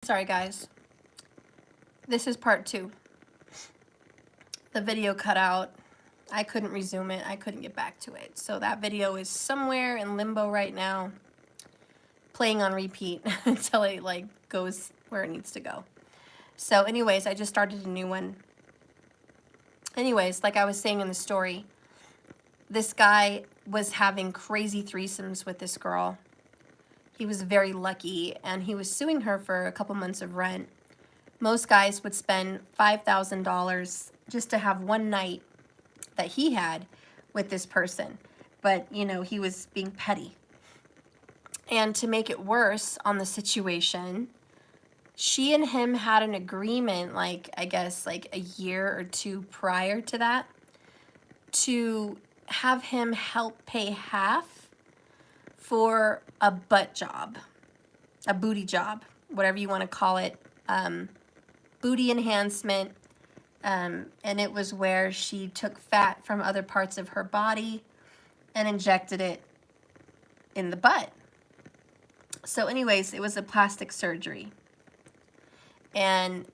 Sorry guys, this is part 2. The video cut out. I couldn't resume it. I couldn't get back to it. So that video is somewhere in limbo right now, playing on repeat until it like goes where it needs to go. So anyways, I just started a new one. Anyways, like I was saying in the story, this guy was having crazy threesomes with this girl. He was very lucky, and he was suing her for a couple months of rent. Most guys would spend $5,000 just to have one night that he had with this person. But, you know, he was being petty. And to make it worse on the situation, she and him had an agreement, like, I guess, like a year or two prior to that, to have him help pay half for a butt job, a booty job, whatever you want to call it, booty enhancement, and it was where she took fat from other parts of her body and injected it in the butt. So anyways, it was a plastic surgery. And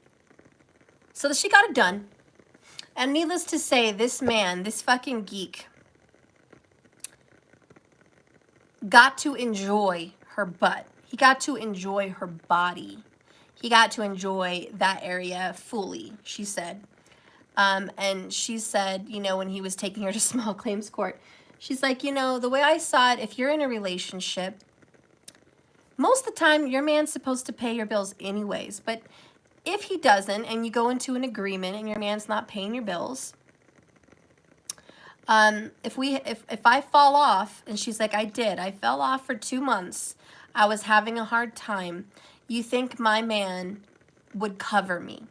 so she got it done. And needless to say, this man, this fucking geek, got to enjoy her butt. He got to enjoy her body. He got to enjoy that area fully, she said. And she said, you know, when he was taking her to small claims court, she's like, you know, the way I saw it, if you're in a relationship, most of the time your man's supposed to pay your bills anyways. But if he doesn't, and you go into an agreement and your man's not paying your bills, if I fall off, and she's like, I fell off for 2 months. I was having a hard time. You think my man would cover me?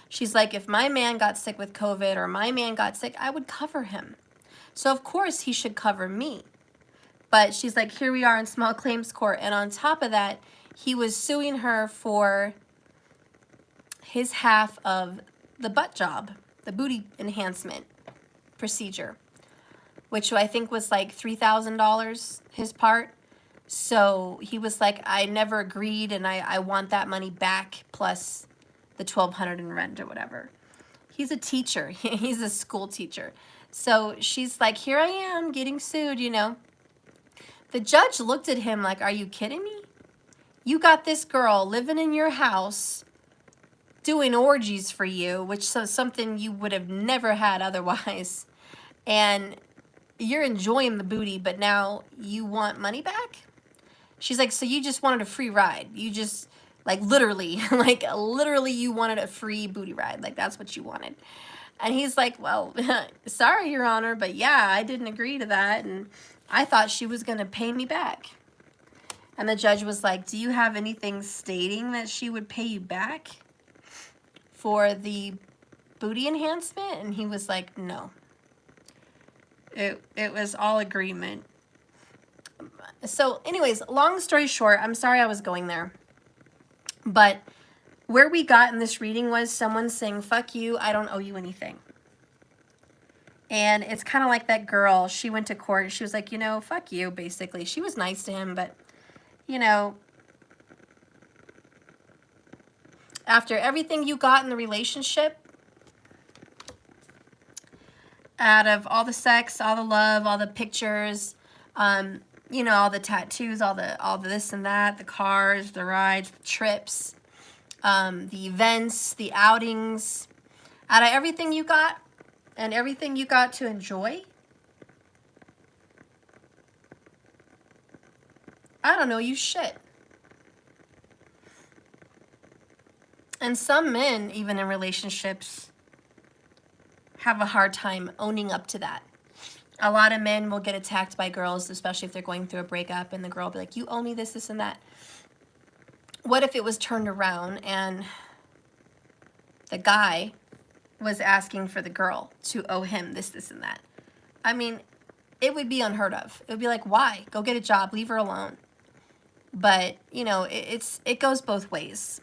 She's like, if my man got sick with COVID or my man got sick, I would cover him. So of course he should cover me. But she's like, here we are in small claims court. And on top of that, he was suing her for his half of the butt job, the booty enhancement procedure, which I think was like $3,000 his part. So he was like, I never agreed, and I want that money back plus the $1,200 in rent or whatever. He's a teacher. He's a school teacher. So she's like, here I am getting sued, you know. The judge looked at him like, are you kidding me? You got this girl living in your house doing orgies for you, which is something you would have never had otherwise. And you're enjoying the booty, but now you want money back? She's like, so you just wanted a free ride. You just, like, literally, literally you wanted a free booty ride. Like, that's what you wanted. And he's like, well, sorry, Your Honor, but yeah, I didn't agree to that, and I thought she was going to pay me back. And the judge was like, do you have anything stating that she would pay you back for the booty enhancement? And he was like, no. It was all agreement. So anyways, long story short, I'm sorry I was going there. But where we got in this reading was someone saying, fuck you, I don't owe you anything. And it's kind of like that girl. She went to court. She was like, you know, fuck you, basically. She was nice to him, but, you know, after everything you got in the relationship, out of all the sex, all the love, all the pictures, you know, all the tattoos, all the this and that, the cars, the rides, the trips, the events, the outings, out of everything you got and everything you got to enjoy, I don't know, you shit. And some men, even in relationships, have a hard time owning up to that. A lot of men will get attacked by girls, especially if they're going through a breakup, and the girl will be like, you owe me this, this, and that. What if it was turned around and the guy was asking for the girl to owe him this, this, and that? I mean, it would be unheard of. It would be like, why? Go get a job, leave her alone. But, you know, it goes both ways.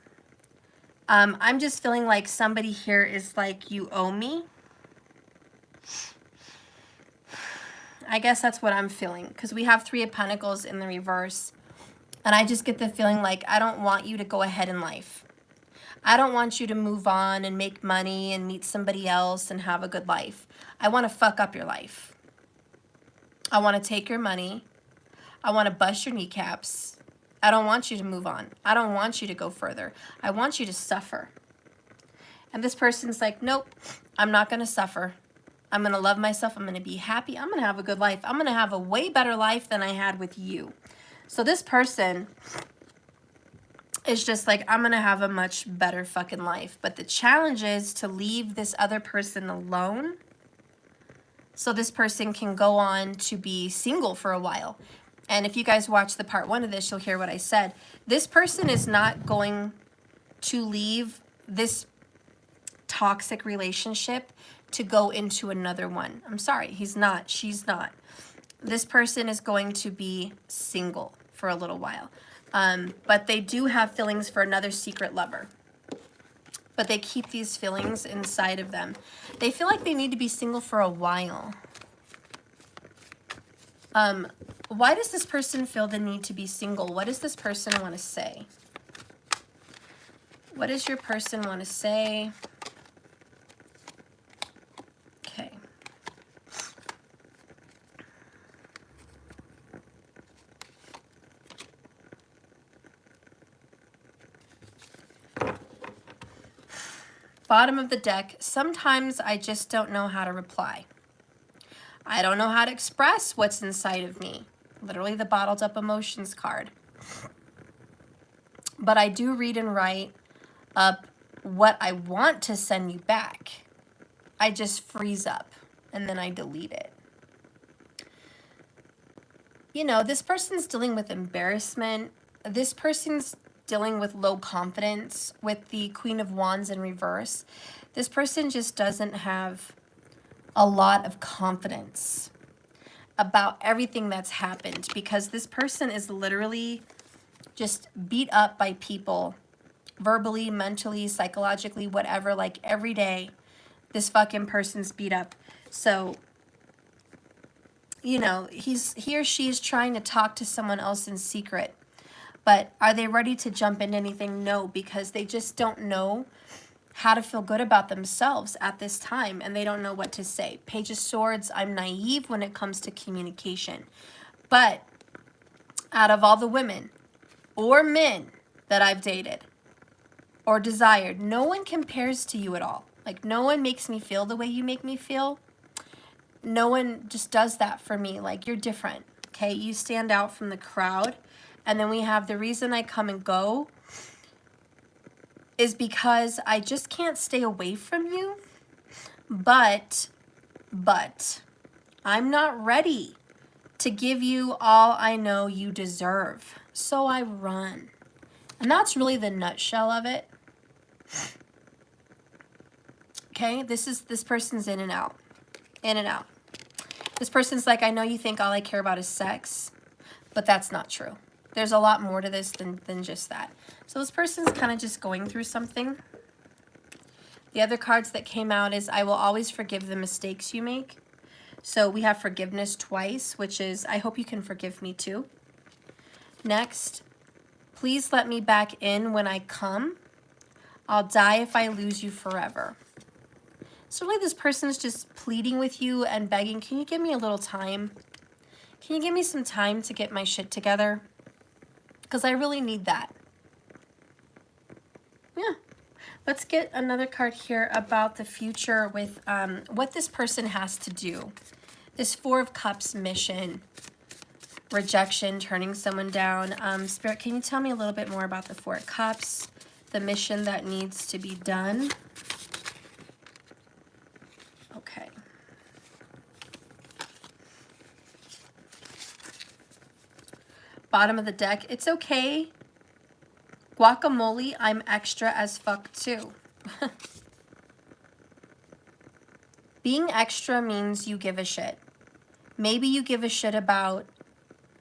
I'm just feeling like somebody here is like, you owe me. I guess that's what I'm feeling, because we have 3 of Pentacles in the reverse. And I just get the feeling like I don't want you to go ahead in life. I don't want you to move on and make money and meet somebody else and have a good life. I want to fuck up your life. I want to take your money. I want to bust your kneecaps. I don't want you to move on. I don't want you to go further. I want you to suffer. And this person's like, nope, I'm not going to suffer. I'm going to love myself. I'm going to be happy. I'm going to have a good life. I'm going to have a way better life than I had with you. So this person is just like, I'm going to have a much better fucking life. But the challenge is to leave this other person alone so this person can go on to be single for a while. And if you guys watch the part 1 of this, you'll hear what I said. This person is not going to leave this toxic relationship to go into another one. I'm sorry, he's not, she's not. This person is going to be single for a little while. But they do have feelings for another secret lover. But they keep these feelings inside of them. They feel like they need to be single for a while. Why does this person feel the need to be single? What does this person want to say? What does your person want to say? Okay. Bottom of the deck, sometimes I just don't know how to reply. I don't know how to express what's inside of me. Literally the bottled up emotions card. But I do read and write up what I want to send you back. I just freeze up and then I delete it. You know, this person's dealing with embarrassment. This person's dealing with low confidence with the Queen of Wands in reverse. This person just doesn't have a lot of confidence about everything that's happened because this person is literally just beat up by people verbally, mentally, psychologically, whatever. Like every day this fucking person's beat up. So, you know, he or she is trying to talk to someone else in secret. But are they ready to jump into anything? No, because they just don't know how to feel good about themselves at this time, and they don't know what to say. Page of Swords, I'm naive when it comes to communication. But out of all the women or men that I've dated or desired, no one compares to you at all. Like, no one makes me feel the way you make me feel. No one just does that for me. Like, you're different, okay? You stand out from the crowd. And then we have the reason I come and go is because I just can't stay away from you. But I'm not ready to give you all I know you deserve. So I run. And that's really the nutshell of it. Okay, this person's in and out. In and out. This person's like, I know you think all I care about is sex, but that's not true. There's a lot more to this than just that. So this person's kind of just going through something. The other cards that came out is I will always forgive the mistakes you make. So we have forgiveness twice, which is I hope you can forgive me too. Next, please let me back in when I come. I'll die if I lose you forever. So really this person's just pleading with you and begging, can you give me a little time? Can you give me some time to get my shit together? Because I really need that. Yeah. Let's get another card here about the future with what this person has to do. This Four of Cups mission, rejection, turning someone down. Spirit, can you tell me a little bit more about the Four of Cups, the mission that needs to be done? Okay. Bottom of the deck, it's okay. Guacamole, I'm extra as fuck too. Being extra means you give a shit. Maybe you give a shit about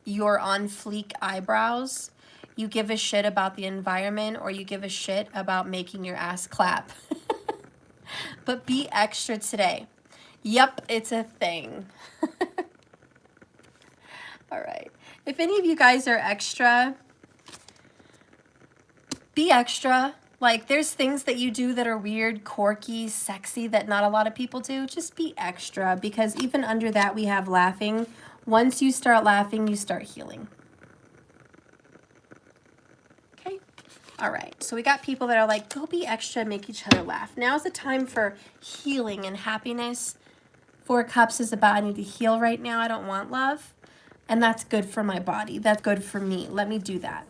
your on fleek eyebrows. You give a shit about the environment, or you give a shit about making your ass clap. But be extra today. Yep, it's a thing. All right. If any of you guys are extra, be extra. Like, there's things that you do that are weird, quirky, sexy that not a lot of people do. Just be extra, because even under that we have laughing. Once you start laughing, you start healing. Okay? All right. So we got people that are like, go be extra, make each other laugh. Now's the time for healing and happiness. 4 Cups is about, I need to heal right now. I don't want love. And that's good for my body. That's good for me. Let me do that.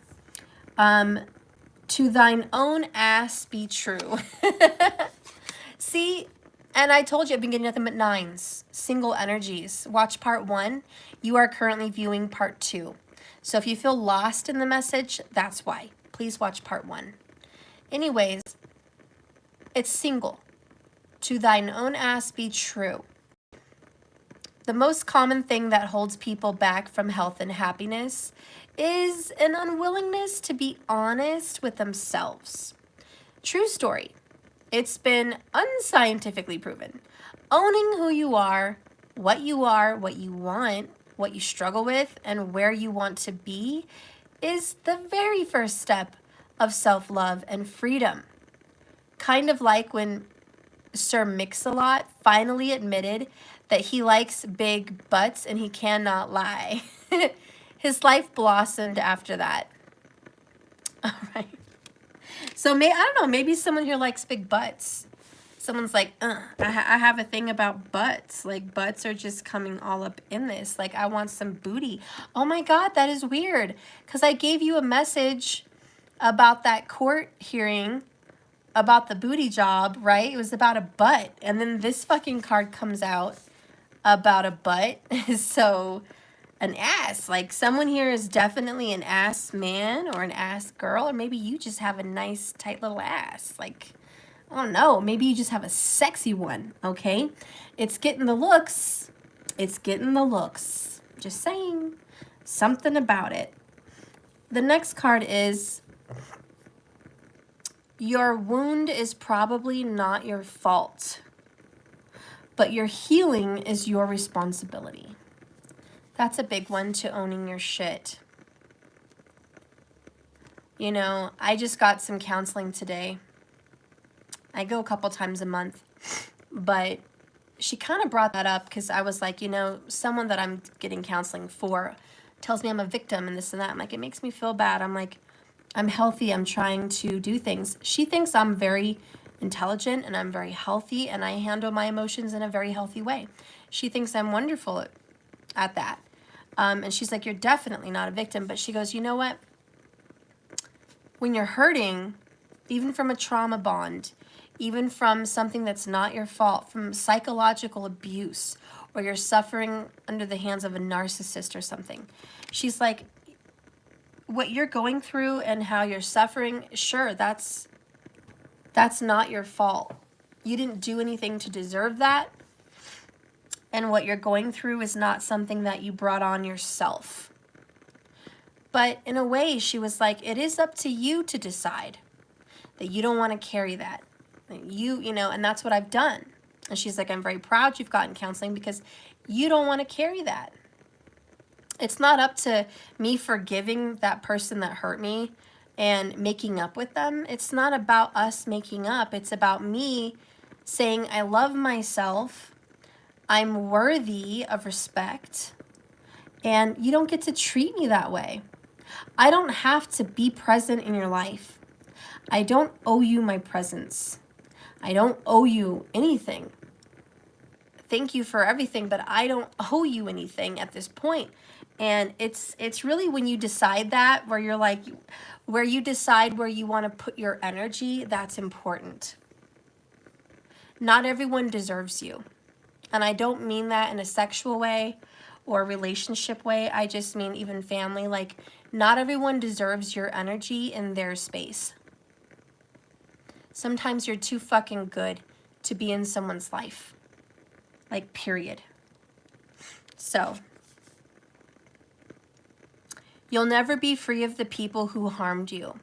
To thine own ass be true. See, and I told you I've been getting nothing but 9s. Single energies. Watch part 1. You are currently viewing part 2. So if you feel lost in the message, that's why. Please watch part 1. Anyways, it's single. To thine own ass be true. The most common thing that holds people back from health and happiness is an unwillingness to be honest with themselves. True story. It's been unscientifically proven. Owning who you are, what you want, what you struggle with, and where you want to be is the very first step of self-love and freedom. Kind of like when Sir Mix-a-Lot finally admitted that he likes big butts and he cannot lie. His life blossomed after that. All right. So I don't know, maybe someone here likes big butts. Someone's like, I have a thing about butts. Like, butts are just coming all up in this. Like, I want some booty. Oh my God, that is weird. Because I gave you a message about that court hearing about the booty job, right? It was about a butt. And then this fucking card comes out about a butt. So, an ass. Like, someone here is definitely an ass man or an ass girl. Or maybe you just have a nice, tight little ass. Like, I don't know. Maybe you just have a sexy one, okay? It's getting the looks. It's getting the looks. Just saying. Something about it. The next card is, your wound is probably not your fault, but your healing is your responsibility. That's a big one, to owning your shit. You know, I just got some counseling today. I go a couple times a month, but she kind of brought that up because I was like, you know, someone that I'm getting counseling for tells me I'm a victim and this and that. I'm like, it makes me feel bad. I'm like, I'm healthy. I'm trying to do things. She thinks I'm very intelligent and I'm very healthy and I handle my emotions in a very healthy way. She thinks I'm wonderful at that. And she's like, you're definitely not a victim. But she goes, you know what? When you're hurting, even from a trauma bond, even from something that's not your fault, from psychological abuse, or you're suffering under the hands of a narcissist or something, she's like, what you're going through and how you're suffering, sure, that's not your fault. You didn't do anything to deserve that. And what you're going through is not something that you brought on yourself. But in a way, she was like, it is up to you to decide that you don't want to carry that. You know, and that's what I've done. And she's like, I'm very proud you've gotten counseling because you don't want to carry that. It's not up to me forgiving that person that hurt me and making up with them. It's not about us making up. It's about me saying, I love myself. I'm worthy of respect. And you don't get to treat me that way. I don't have to be present in your life. I don't owe you my presence. I don't owe you anything. Thank you for everything, but I don't owe you anything at this point. And it's really when you decide that, where you're like, where you decide where you want to put your energy, that's important. Not everyone deserves you. And I don't mean that in a sexual way or relationship way. I just mean even family. Like, not everyone deserves your energy in their space. Sometimes you're too fucking good to be in someone's life. Like, period. So, you'll never be free of the people who harmed you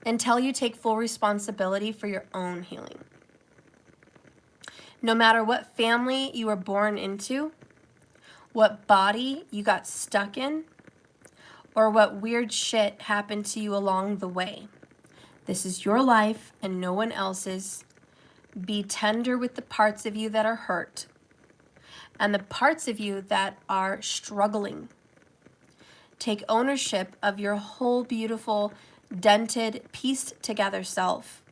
until you take full responsibility for your own healing. No matter what family you were born into, what body you got stuck in, or what weird shit happened to you along the way, This is your life and no one else's. Be tender with the parts of you that are hurt and the parts of you that are struggling. Take ownership of your whole beautiful, dented, pieced together self.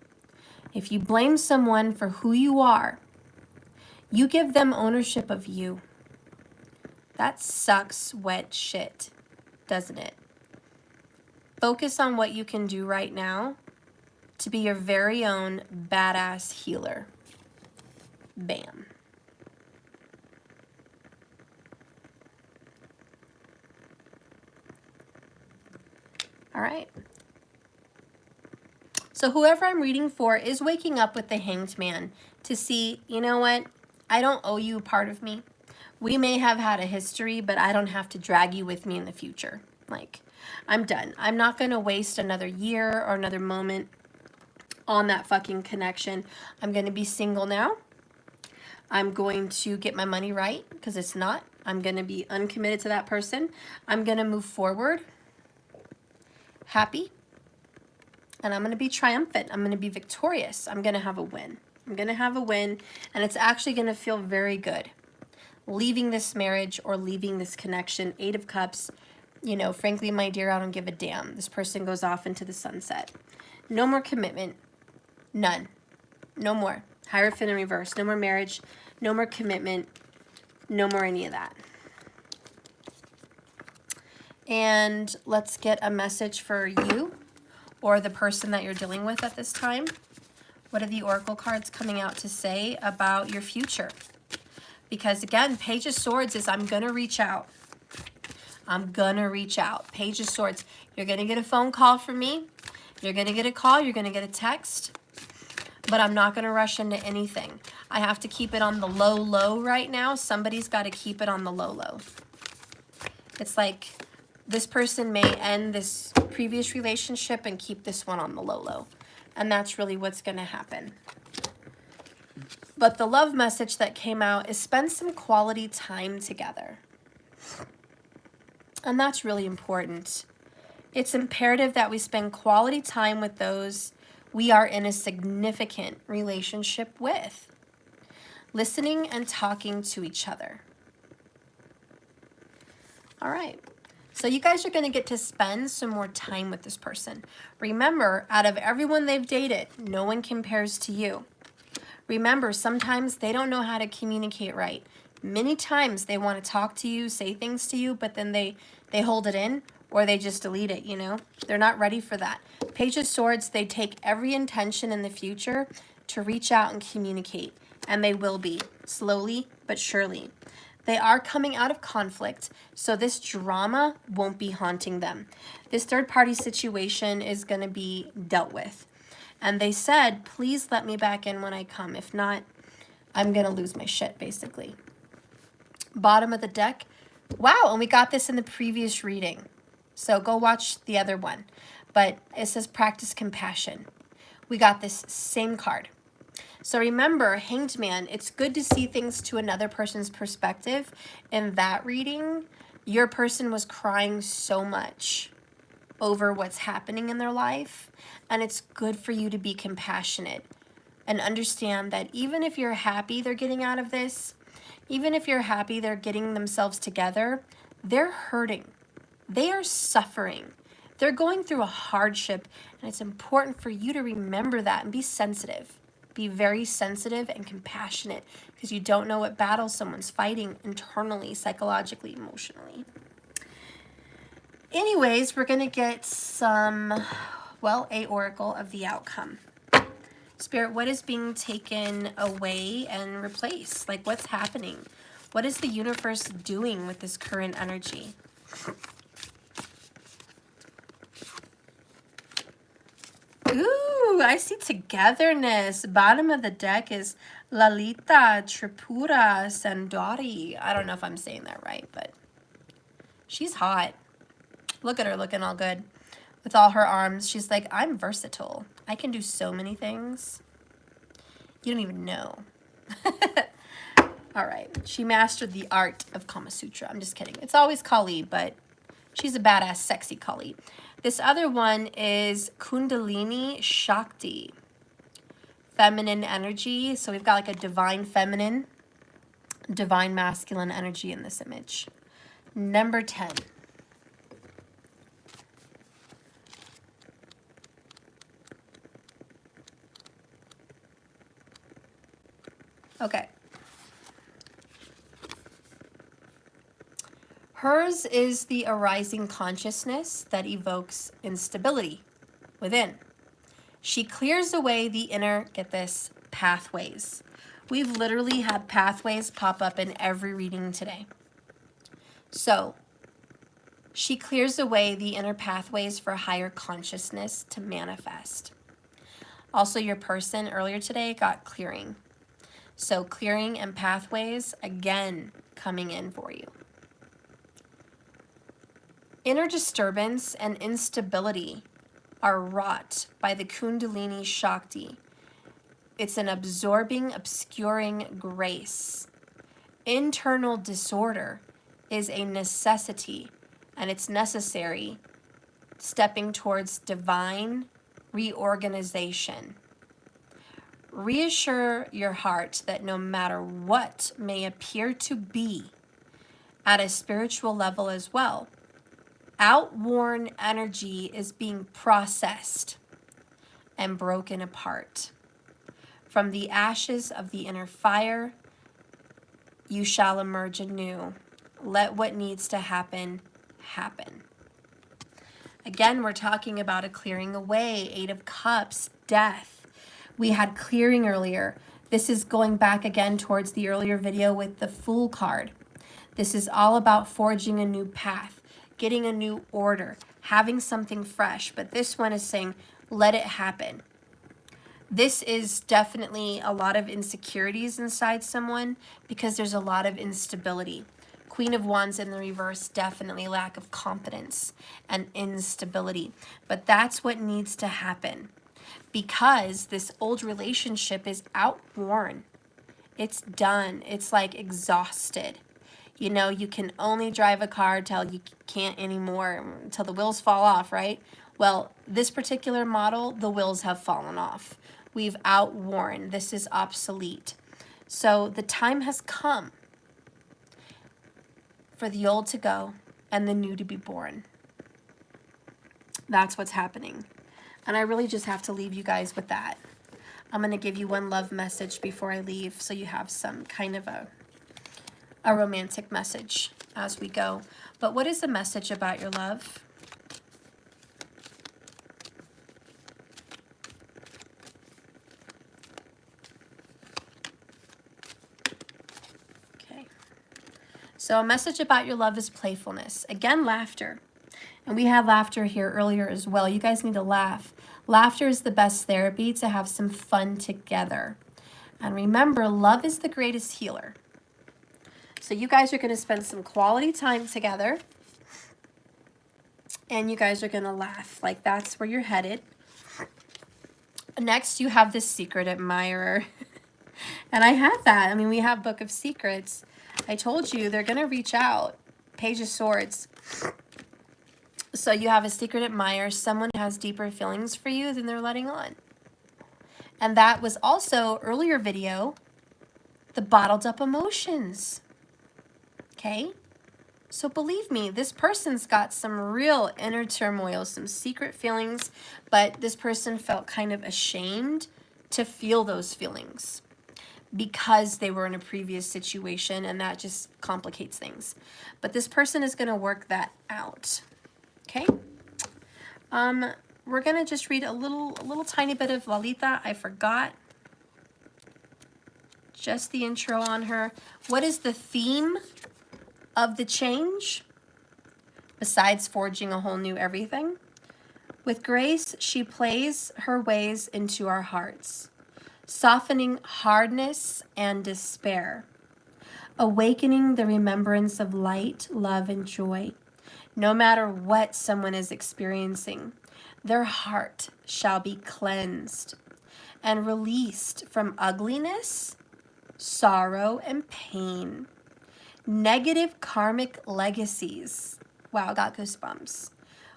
If you blame someone for who you are, you give them ownership of you. That sucks wet shit, doesn't it? Focus on what you can do right now to be your very own badass healer. Bam. All right. So whoever I'm reading for is waking up with the Hanged Man to see, you know what? I don't owe you part of me. We may have had a history, but I don't have to drag you with me in the future. Like, I'm done. I'm not going to waste another year or another moment on that fucking connection. I'm going to be single now. I'm going to get my money right, because it's not. I'm going to be uncommitted to that person. I'm going to move forward happy, and I'm going to be triumphant. I'm going to be victorious. I'm going to have a win. I'm going to have a win, and it's actually going to feel very good. Leaving this marriage or leaving this connection, 8 of Cups, you know, frankly, my dear, I don't give a damn. This person goes off into the sunset. No more commitment. None. No more. Hierophant in reverse. No more marriage. No more commitment. No more any of that. And let's get a message for you or the person that you're dealing with at this time. What are the Oracle cards coming out to say about your future? Because again, Page of Swords is I'm going to reach out. I'm going to reach out. Page of Swords. You're going to get a phone call from me. You're going to get a call. You're going to get a text. But I'm not going to rush into anything. I have to keep it on the low, low right now. Somebody's got to keep it on the low, low. It's like this person may end this previous relationship and keep this one on the low, low. And that's really what's going to happen. But the love message that came out is spend some quality time together. And that's really important. It's imperative that we spend quality time with those we are in a significant relationship with. Listening and talking to each other. All right. So you guys are going to get to spend some more time with this person. Remember, out of everyone they've dated, no one compares to you. Remember, sometimes they don't know how to communicate right. Many times they want to talk to you, say things to you, but then they hold it in or they just delete it, you know? They're not ready for that. Page of Swords, they take every intention in the future to reach out and communicate, and they will be, slowly but surely. They are coming out of conflict, so this drama won't be haunting them. This third-party situation is going to be dealt with. And they said, please let me back in when I come. If not, I'm going to lose my shit, basically. Bottom of the deck. Wow, and we got this in the previous reading. So go watch the other one. But it says practice compassion. We got this same card. So remember, Hanged Man, it's good to see things to another person's perspective. In that reading, your person was crying so much over what's happening in their life. And it's good for you to be compassionate and understand that even if you're happy they're getting out of this, even if you're happy they're getting themselves together, they're hurting. They are suffering. They're going through a hardship, and it's important for you to remember that and be sensitive. Be very sensitive and compassionate because you don't know what battle someone's fighting internally, psychologically, emotionally. Anyways, we're going to get some, well, a oracle of the outcome. Spirit, what is being taken away and replaced? Like, what's happening? What is the universe doing with this current energy? Ooh, I see togetherness. Bottom of the deck is Lalita Tripura Sandori. I don't know if I'm saying that right, but she's hot. Look at her looking all good with all her arms. She's like, I'm versatile. I can do so many things. You don't even know. All right. She mastered the art of Kama Sutra. I'm just kidding. It's always Kali, but she's a badass, sexy Kali. This other one is Kundalini Shakti, feminine energy. So we've got like a divine feminine, divine masculine energy in this image. Number 10. Okay. Hers is the arising consciousness that evokes instability within. She clears away the inner, get this, pathways. We've literally had pathways pop up in every reading today. So, she clears away the inner pathways for higher consciousness to manifest. Also, your person earlier today got clearing. So, clearing and pathways, again, coming in for you. Inner disturbance and instability are wrought by the Kundalini Shakti. It's an absorbing, obscuring grace. Internal disorder is a necessity, and it's necessary stepping towards divine reorganization. Reassure your heart that no matter what may appear to be at a spiritual level as well, outworn energy is being processed and broken apart. From the ashes of the inner fire, you shall emerge anew. Let what needs to happen, happen. Again, we're talking about a clearing away, 8 of Cups, death. We had clearing earlier. This is going back again towards the earlier video with the Fool card. This is all about forging a new path, getting a new order, having something fresh. But this one is saying, let it happen. This is definitely a lot of insecurities inside someone because there's a lot of instability. Queen of Wands in the reverse, definitely lack of confidence and instability. But that's what needs to happen because this old relationship is outworn. It's done. It's like exhausted. You know, you can only drive a car till you can't anymore, until the wheels fall off, right? Well, this particular model, the wheels have fallen off. We've outworn. This is obsolete. So the time has come for the old to go and the new to be born. That's what's happening. And I really just have to leave you guys with that. I'm going to give you one love message before I leave so you have some kind of a romantic message as we go. But what is the message about your love? Okay. So a message about your love is playfulness. Again, laughter. And we had laughter here earlier as well. You guys need to laugh. Laughter is the best therapy to have some fun together. And remember, love is the greatest healer. So you guys are going to spend some quality time together. And you guys are going to laugh. Like that's where you're headed. Next, you have this secret admirer. And I have that. I mean, we have Book of Secrets. I told you they're going to reach out. Page of Swords. So you have a secret admirer. Someone who has deeper feelings for you than they're letting on. And that was also earlier video. The bottled up emotions. Okay, so believe me, this person's got some real inner turmoil, some secret feelings, but this person felt kind of ashamed to feel those feelings because they were in a previous situation, and that just complicates things. But this person is going to work that out. Okay, we're going to just read a little tiny bit of Lalita. I forgot just the intro on her. What is the theme of the change, besides forging a whole new everything? With grace, she plays her ways into our hearts, softening hardness and despair, awakening the remembrance of light, love, and joy. No matter what someone is experiencing, their heart shall be cleansed and released from ugliness, sorrow, and pain. Negative karmic legacies, wow, got goosebumps,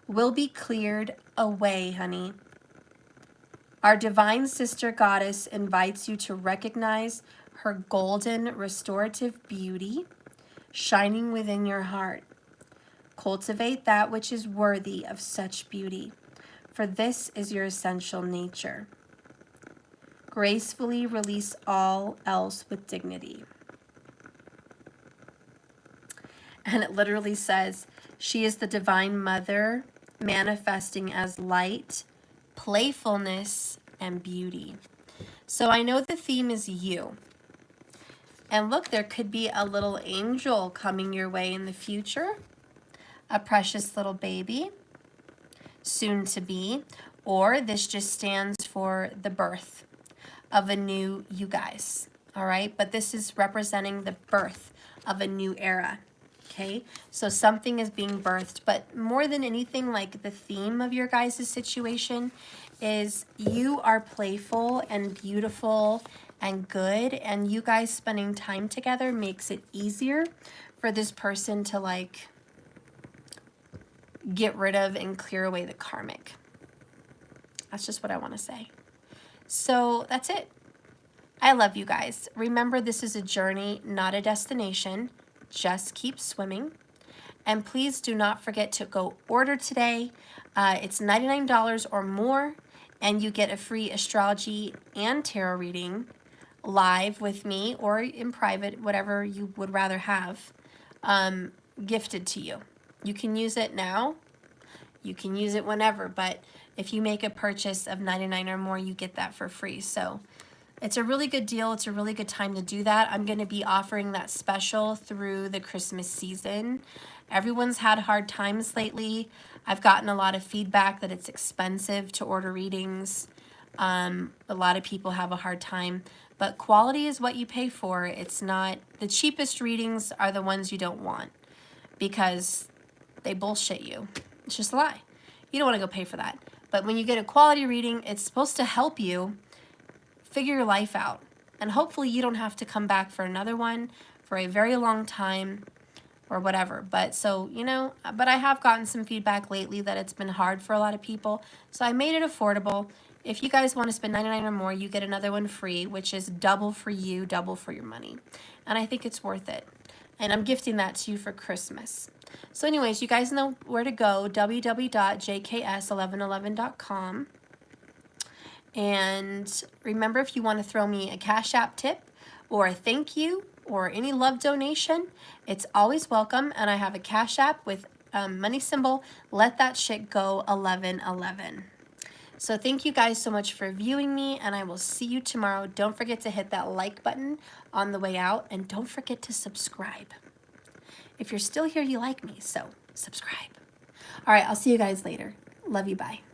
will be cleared away, honey. Our divine sister goddess invites you to recognize her golden restorative beauty shining within your heart. Cultivate that which is worthy of such beauty, for this is your essential nature. Gracefully release all else with dignity. And it literally says, she is the divine mother manifesting as light, playfulness, and beauty. So I know the theme is you. And look, there could be a little angel coming your way in the future, a precious little baby, soon to be, or this just stands for the birth of a new you guys, all right? But this is representing the birth of a new era, okay? So something is being birthed, but more than anything, like the theme of your guys' situation is you are playful and beautiful and good, and you guys spending time together makes it easier for this person to like get rid of and clear away the karmic. That's just what I want to say. So that's it. I love you guys. Remember, this is a journey, not a destination. Just keep swimming. And please do not forget to go order today. It's $99 or more, and you get a free astrology and tarot reading live with me or in private, whatever you would rather have, gifted to you. You can use it now. You can use it whenever, but if you make a purchase of $99 or more, you get that for free. So it's a really good deal. It's a really good time to do that. I'm going to be offering that special through the Christmas season. Everyone's had hard times lately. I've gotten a lot of feedback that it's expensive to order readings. A lot of people have a hard time, but quality is what you pay for. It's not, the cheapest readings are the ones you don't want because they bullshit you. It's just a lie. You don't want to go pay for that. But when you get a quality reading, it's supposed to help you figure your life out. And hopefully you don't have to come back for another one for a very long time or whatever. But so, you know, but I have gotten some feedback lately that it's been hard for a lot of people. So I made it affordable. If you guys want to spend $99 or more, you get another one free, which is double for you, double for your money. And I think it's worth it. And I'm gifting that to you for Christmas. So anyways, you guys know where to go, www.jks1111.com. And remember, if you want to throw me a Cash App tip or a thank you or any love donation, it's always welcome. And I have a Cash App with money symbol, let that shit go 1111. So thank you guys so much for viewing me, and I will see you tomorrow. Don't forget to hit that like button on the way out, and don't forget to subscribe. If you're still here, you like me, so subscribe. All right, I'll see you guys later. Love you, bye.